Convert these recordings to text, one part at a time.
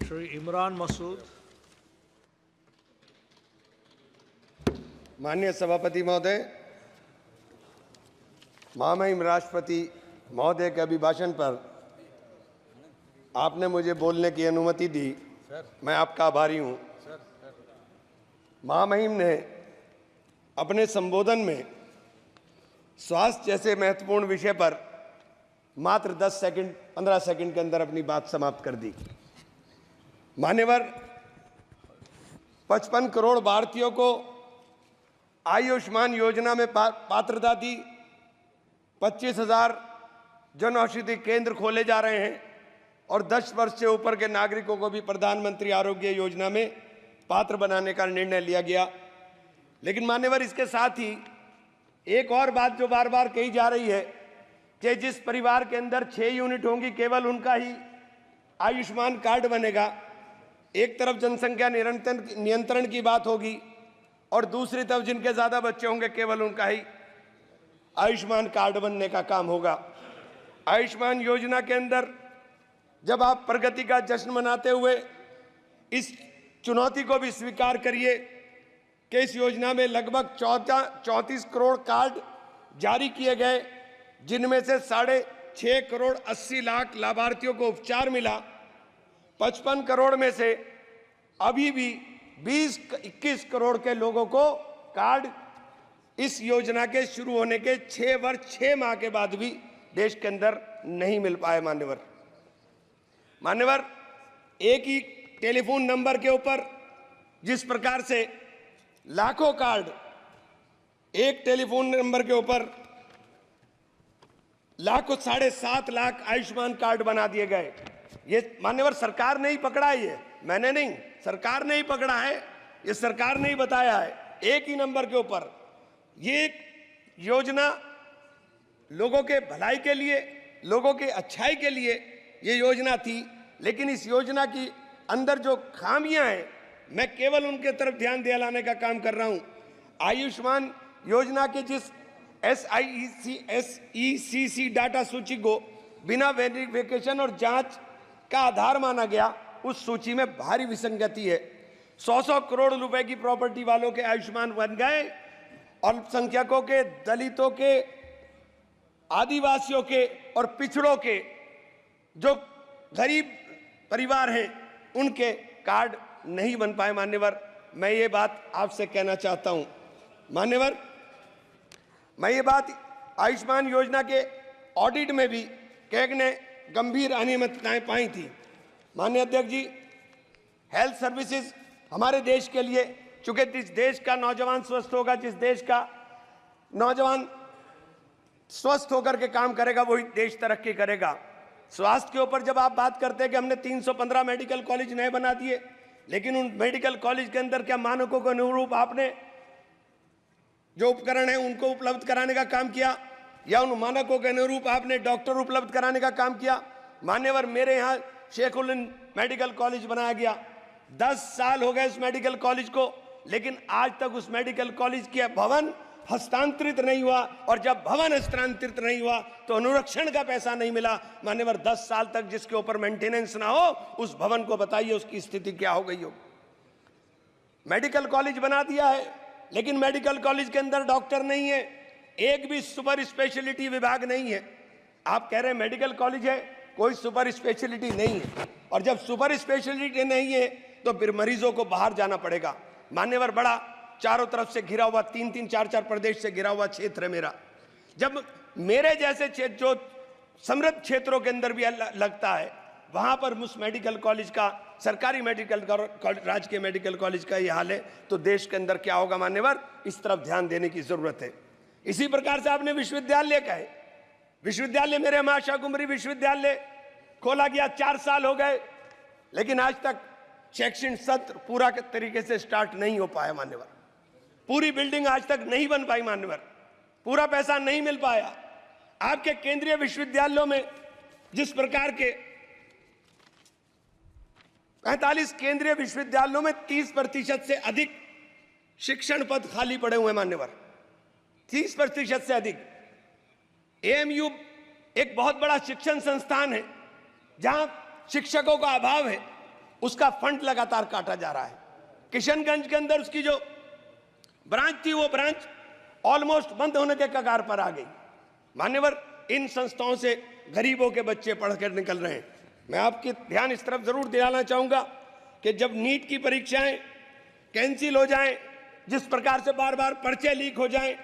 श्री इमरान मसूद। माननीय सभापति महोदय, महामहिम राष्ट्रपति महोदय के अभिभाषण पर आपने मुझे बोलने की अनुमति दी, मैं आपका आभारी हूं। महामहिम ने अपने संबोधन में स्वास्थ्य जैसे महत्वपूर्ण विषय पर मात्र 10 सेकंड 15 सेकंड के अंदर अपनी बात समाप्त कर दी। मान्यवर, 55 करोड़ भारतीयों को आयुष्मान योजना में पात्रता दी, 25,000 जन औषधि केंद्र खोले जा रहे हैं और 10 वर्ष से ऊपर के नागरिकों को भी प्रधानमंत्री आरोग्य योजना में पात्र बनाने का निर्णय लिया गया। लेकिन मान्यवर, इसके साथ ही एक और बात जो बार बार कही जा रही है कि जिस परिवार के अंदर 6 यूनिट होंगी केवल उनका ही आयुष्मान कार्ड बनेगा। एक तरफ जनसंख्या नियंत्रण की बात होगी और दूसरी तरफ जिनके ज्यादा बच्चे होंगे केवल उनका ही आयुष्मान कार्ड बनने का काम होगा। आयुष्मान योजना के अंदर जब आप प्रगति का जश्न मनाते हुए इस चुनौती को भी स्वीकार करिए कि इस योजना में लगभग 34 करोड़ कार्ड जारी किए गए, जिनमें से 6.5 करोड़ 80 लाख लाभार्थियों को उपचार मिला। 55 करोड़ में से अभी भी 20-21 करोड़ के लोगों को कार्ड इस योजना के शुरू होने के 6 वर्ष 6 माह के बाद भी देश के अंदर नहीं मिल पाए। मान्यवर, एक ही टेलीफोन नंबर के ऊपर जिस प्रकार से लाखों कार्ड, एक टेलीफोन नंबर के ऊपर लाखों 7.5 लाख आयुष्मान कार्ड बना दिए गए। ये मान्यवर सरकार ने ही पकड़ा है, ये मैंने नहीं, सरकार ने ही पकड़ा है, ये सरकार ने ही बताया है। एक ही नंबर के ऊपर ये योजना लोगों के भलाई के लिए, लोगों के अच्छाई के लिए ये योजना थी। लेकिन इस योजना की अंदर जो खामियां हैं, मैं केवल उनके तरफ ध्यान दिलाने का काम कर रहा हूं। आयुष्मान योजना के जिस SECC डाटा सूची को बिना वेरिफिकेशन और जांच का आधार माना गया, उस सूची में भारी विसंगति है। 100 करोड़ रुपए की प्रॉपर्टी वालों के आयुष्मान बन गए, अल्पसंख्यकों के, दलितों के, आदिवासियों के और पिछड़ों के जो गरीब परिवार हैं उनके कार्ड नहीं बन पाए। मान्यवर, मैं ये बात आपसे कहना चाहता हूं। मान्यवर, मैं ये बात आयुष्मान योजना के ऑडिट में भी कैग ने गंभीर अनियमितताएं पाई थी। माननीय अध्यक्ष जी, हेल्थ सर्विसेज हमारे देश के लिए, चूंकि जिस देश का नौजवान स्वस्थ होगा, जिस देश का नौजवान स्वस्थ होकर के काम करेगा, वही देश तरक्की करेगा। स्वास्थ्य के ऊपर जब आप बात करते हैं कि हमने 315 मेडिकल कॉलेज नए बना दिए, लेकिन उन मेडिकल कॉलेज के अंदर क्या मानकों के अनुरूप आपने जो उपकरण है उनको उपलब्ध कराने का काम किया, या उन मानकों के अनुरूप आपने डॉक्टर उपलब्ध कराने का काम किया? मान्यवर, मेरे यहाँ शेखुलिन मेडिकल कॉलेज बनाया गया, 10 साल हो गए उस मेडिकल कॉलेज को, लेकिन आज तक उस मेडिकल कॉलेज के भवन हस्तांतरित नहीं हुआ, और जब भवन हस्तांतरित नहीं हुआ तो अनुरक्षण का पैसा नहीं मिला। मान्यवर, 10 साल तक जिसके ऊपर मेंटेनेंस ना हो, उस भवन को बताइए उसकी स्थिति क्या हो गई हो। मेडिकल कॉलेज बना दिया है, लेकिन मेडिकल कॉलेज के अंदर डॉक्टर नहीं है, एक भी सुपर स्पेशलिटी विभाग नहीं है। आप कह रहे हैं मेडिकल कॉलेज है, कोई सुपर स्पेशलिटी नहीं है, और जब सुपर स्पेशलिटी नहीं है तो फिर मरीजों को बाहर जाना पड़ेगा। मान्यवर, बड़ा चारों तरफ से घिरा हुआ, 3-3, 4-4 प्रदेश से घिरा हुआ क्षेत्र है मेरा। जब मेरे जैसे क्षेत्र जो समृद्ध क्षेत्रों के अंदर भी लगता है, वहां पर उस मेडिकल कॉलेज का, सरकारी मेडिकल राजकीय मेडिकल कॉलेज का ये हाल है, तो देश के अंदर क्या होगा? मान्यवर, इस तरफ ध्यान देने की जरूरत है। इसी प्रकार से आपने विश्वविद्यालय का है, विश्वविद्यालय मेरे माशा कुमरी विश्वविद्यालय खोला गया, 4 साल हो गए, लेकिन आज तक शैक्षणिक सत्र पूरा तरीके से स्टार्ट नहीं हो पाया। मान्यवर, पूरी बिल्डिंग आज तक नहीं बन पाई। मान्यवर, पूरा पैसा नहीं मिल पाया। आपके केंद्रीय विश्वविद्यालयों में जिस प्रकार के 45 केंद्रीय विश्वविद्यालयों में 30% से अधिक शिक्षण पद खाली पड़े हुए। मान्यवर, 30% से अधिक। एएमयू एक बहुत बड़ा शिक्षण संस्थान है जहां शिक्षकों का अभाव है, उसका फंड लगातार काटा जा रहा है। किशनगंज के अंदर उसकी जो ब्रांच थी वो ब्रांच ऑलमोस्ट बंद होने के कगार पर आ गई। मान्यवर, इन संस्थाओं से गरीबों के बच्चे पढ़कर निकल रहे हैं। मैं आपके ध्यान इस तरफ जरूर दिलाना चाहूंगा कि जब नीट की परीक्षाएं कैंसिल हो जाएं, जिस प्रकार से बार बार पर्चे लीक हो जाएं,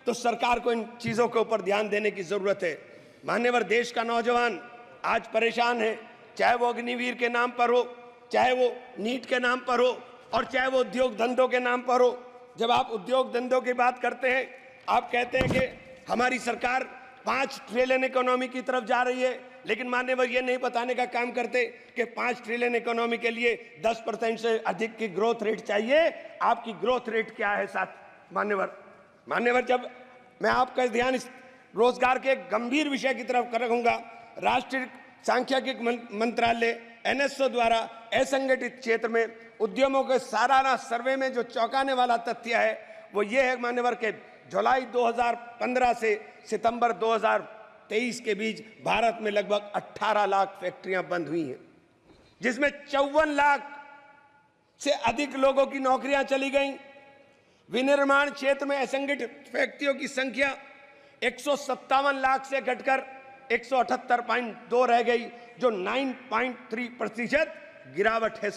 तो सरकार को इन चीजों के ऊपर ध्यान देने की जरूरत है। मान्यवर, देश का नौजवान आज परेशान है, चाहे वो अग्निवीर के नाम पर हो, चाहे वो नीट के नाम पर हो, और चाहे वो उद्योग धंधों के नाम पर हो। जब आप उद्योग धंधों की बात करते हैं, आप कहते हैं कि हमारी सरकार 5 ट्रिलियन इकोनॉमी की तरफ जा रही है, लेकिन मान्यवर ये नहीं बताने का काम करते कि 5 ट्रिलियन इकोनॉमी के लिए 10% से अधिक की ग्रोथ रेट चाहिए। आपकी ग्रोथ रेट क्या है साथ मान्यवर, जब मैं आपका ध्यान इस रोजगार के गंभीर विषय की तरफ रखूंगा, राष्ट्रीय सांख्यिकी मंत्रालय NSO द्वारा असंगठित क्षेत्र में उद्यमों के सालाना सर्वे में जो चौंकाने वाला तथ्य है वो ये है मान्यवर के जुलाई 2015 से सितंबर 2023 के बीच भारत में लगभग 18 लाख फैक्ट्रियां बंद हुई हैं, जिसमें 54 लाख से अधिक लोगों की नौकरियां चली गईं। विनिर्माण क्षेत्र में असंगठित व्यक्तियों की संख्या 157 लाख से घटकर 178.2 रह गई, जो 9.3% गिरावट है।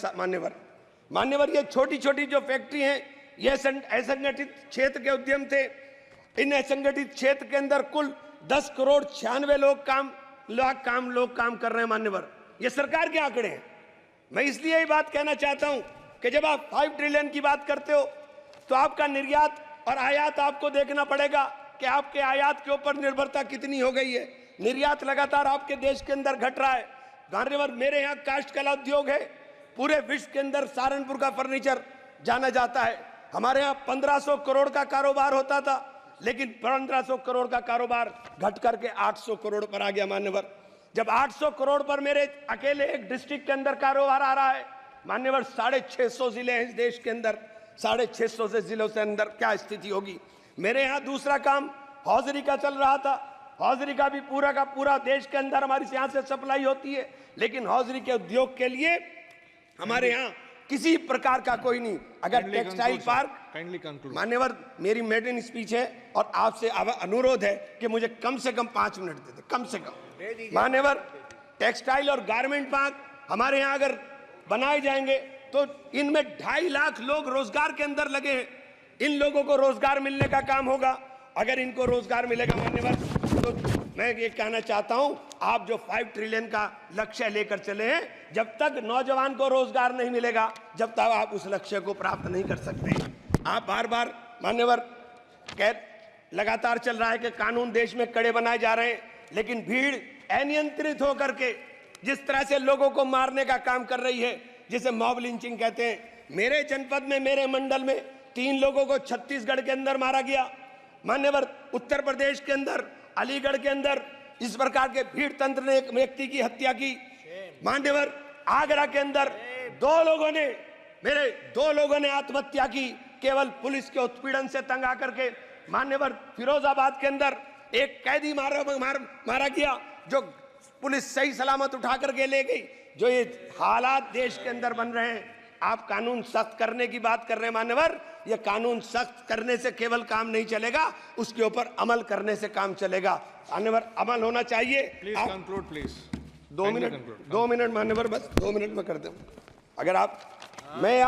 मान्यवर, ये छोटी छोटी जो फैक्ट्री हैं, ये असंगठित क्षेत्र के उद्यम थे। इन असंगठित क्षेत्र के अंदर कुल 10 करोड़ 96 लोग काम कर रहे हैं। मान्यवर, ये सरकार के आंकड़े हैं। मैं इसलिए ये बात कहना चाहता हूं कि जब आप 5 ट्रिलियन की बात करते हो तो आपका निर्यात और आयात आपको देखना पड़ेगा कि आपके आयात के ऊपर निर्भरता कितनी हो गई है। निर्यात लगातार आपके देश के अंदर घट रहा है। मान्यवर, मेरे यहाँ काष्ठ कला उद्योग है, पूरे विश्व के अंदर सहारनपुर का फर्नीचर जाना जाता है। हमारे यहाँ 1500 करोड़ का कारोबार होता था, लेकिन 1500 करोड़ का कारोबार घट करके 800 करोड़ पर आ गया। मान्यवर, जब 800 करोड़ पर मेरे अकेले एक डिस्ट्रिक्ट के अंदर कारोबार आ रहा है, मान्यवर 650 जिले हैं इस देश के अंदर, 650 से जिलों से अंदर क्या स्थिति होगी। मेरे यहाँ दूसरा काम हौजरी का चल रहा था। हौजरी का भी पूरा का पूरा देश के अंदर हमारी यहाँ से सप्लाई होती है, लेकिन हौजरी के उद्योग के लिए हमारे यहाँ किसी प्रकार का कोई नहीं। अगर टेक्सटाइल पार्क, मान्यवर मेरी मेडन स्पीच है और आपसे अनुरोध है कि मुझे कम से कम 5 मिनट दे दे, कम से कम। मान्यवर, टेक्सटाइल और गारमेंट पार्क हमारे यहाँ अगर बनाए जाएंगे तो इनमें 2.5 लाख लोग रोजगार के अंदर लगे हैं। इन लोगों को रोजगार मिलने का काम होगा। अगर इनको रोजगार मिलेगा मान्यवर, तो मैं ये कहना चाहता हूं, आप जो 5 ट्रिलियन का लक्ष्य लेकर चले हैं, जब तक नौजवान को रोजगार नहीं मिलेगा, जब तक आप उस लक्ष्य को प्राप्त नहीं कर सकते। आप बार बार मान्यवर लगातार चल रहा है कि कानून देश में कड़े बनाए जा रहे हैं, लेकिन भीड़ अनियंत्रित होकर के जिस तरह से लोगों को मारने का काम कर रही है, जिसे मॉब लिंचिंग कहते हैं। मेरे जनपद में, मेरे मंडल में 3 लोगों को छत्तीसगढ़ के अंदर मारा गया। मान्यवर, उत्तर प्रदेश के अंदर, अलीगढ़ के अंदर इस प्रकार के भीड़ तंत्र ने एक व्यक्ति की हत्या की। मान्यवर, आगरा के अंदर 2 लोगों ने आत्महत्या की, केवल पुलिस के उत्पीड़न से तंग आकर के। मान्यवर, फिरोजाबाद के अंदर एक कैदी मारा गया, जो पुलिस सही सलामत उठा करके ले गई। जो ये हालात देश के अंदर बन रहे हैं, आप कानून सख्त करने की बात कर रहे हैं। मान्यवर, ये कानून सख्त करने से केवल काम नहीं चलेगा, उसके ऊपर अमल करने से काम चलेगा। मान्यवर, अमल होना चाहिए। Please conclude, please. 2 मिनट मान्यवर, बस 2 मिनट में कर दूं। अगर आप मैं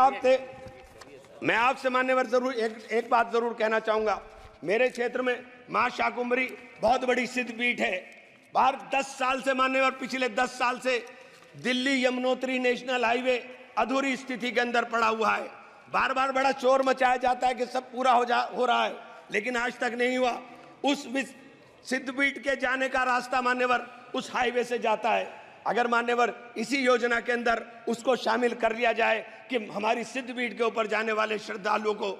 आपसे मान्यवर जरूर एक बात जरूर कहना चाहूंगा। मेरे क्षेत्र में मां शाकुंभरी बहुत बड़ी सिद्धपीठ है। बाहर 10 साल से मान्यवर, पिछले 10 साल से दिल्ली यमुनोत्री नेशनल हाईवे अधूरी स्थिति के अंदर पड़ा हुआ है। बार बार बड़ा शोर मचाया जाता है कि सब पूरा हो रहा है, लेकिन आज तक नहीं हुआ। उस सिद्धपीठ के जाने का रास्ता मान्यवर उस हाईवे से जाता है। अगर मान्यवर इसी योजना के अंदर उसको शामिल कर लिया जाए कि हमारी सिद्धपीठ के ऊपर जाने वाले श्रद्धालुओं को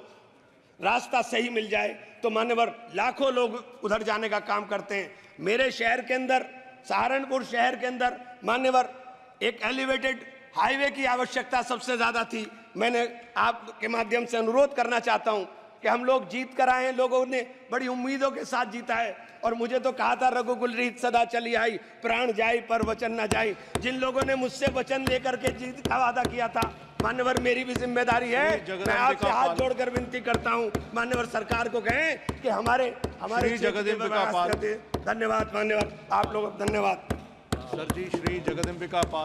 रास्ता सही मिल जाए, तो मान्यवर लाखों लोग उधर जाने का काम करते हैं। मेरे शहर के अंदर, सहारनपुर शहर के अंदर मान्यवर एक एलिवेटेड हाईवे की आवश्यकता सबसे ज्यादा थी। मैंने आपके माध्यम से अनुरोध करना चाहता हूं कि हम लोग जीत कर आए हैं, लोगों ने बड़ी उम्मीदों के साथ जीता है, और मुझे तो कहा था रघुकुल रीत सदा चली आई, प्राण जाए पर वचन न जाए। जिन लोगों ने मुझसे वचन लेकर के जीत का वादा किया था, मान्यवर मेरी भी जिम्मेदारी है। मैं आपसे हाथ जोड़कर विनती करता हूं, मान्यवर सरकार को कहें कि हमारे जगदम्बिका पाल। धन्यवाद मान्यवर, आप लोग धन्यवाद। सर जी, श्री जगदम्बिका पाल।